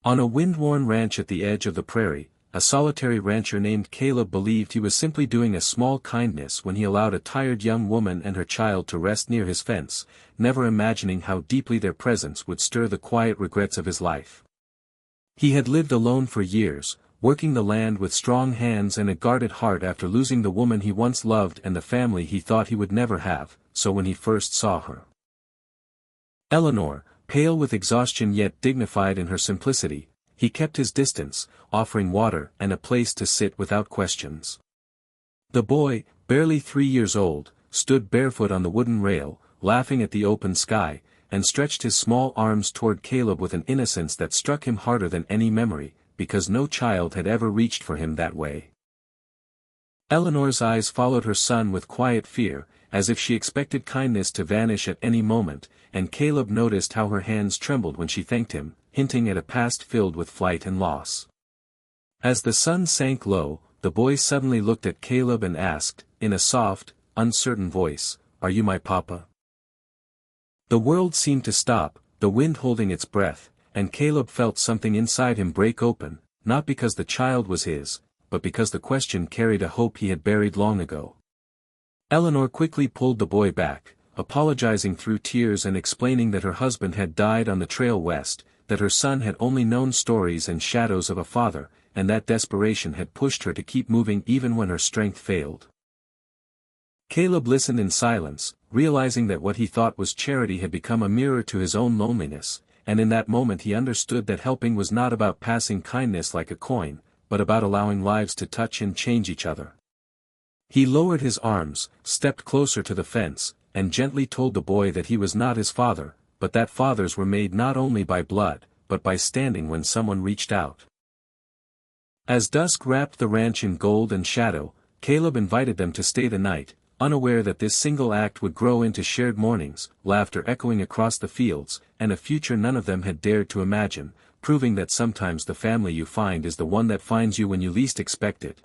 On a wind-worn ranch at the edge of the prairie, a solitary rancher named Caleb believed he was simply doing a small kindness when he allowed a tired young woman and her child to rest near his fence, never imagining how deeply their presence would stir the quiet regrets of his life. He had lived alone for years, working the land with strong hands and a guarded heart after losing the woman he once loved and the family he thought he would never have, so when he first saw her, Eleanor, pale with exhaustion yet dignified in her simplicity, he kept his distance, offering water and a place to sit without questions. The boy, barely 3 years old, stood barefoot on the wooden rail, laughing at the open sky, and stretched his small arms toward Caleb with an innocence that struck him harder than any memory, because no child had ever reached for him that way. Eleanor's eyes followed her son with quiet fear, as if she expected kindness to vanish at any moment, and Caleb noticed how her hands trembled when she thanked him, hinting at a past filled with flight and loss. As the sun sank low, the boy suddenly looked at Caleb and asked, in a soft, uncertain voice, "Are you my papa?" The world seemed to stop, the wind holding its breath, and Caleb felt something inside him break open, not because the child was his, but because the question carried a hope he had buried long ago. Eleanor quickly pulled the boy back, apologizing through tears and explaining that her husband had died on the trail west, that her son had only known stories and shadows of a father, and that desperation had pushed her to keep moving even when her strength failed. Caleb listened in silence, realizing that what he thought was charity had become a mirror to his own loneliness, and in that moment he understood that helping was not about passing kindness like a coin, but about allowing lives to touch and change each other. He lowered his arms, stepped closer to the fence, and gently told the boy that he was not his father, but that fathers were made not only by blood, but by standing when someone reached out. As dusk wrapped the ranch in gold and shadow, Caleb invited them to stay the night, unaware that this single act would grow into shared mornings, laughter echoing across the fields, and a future none of them had dared to imagine, proving that sometimes the family you find is the one that finds you when you least expect it.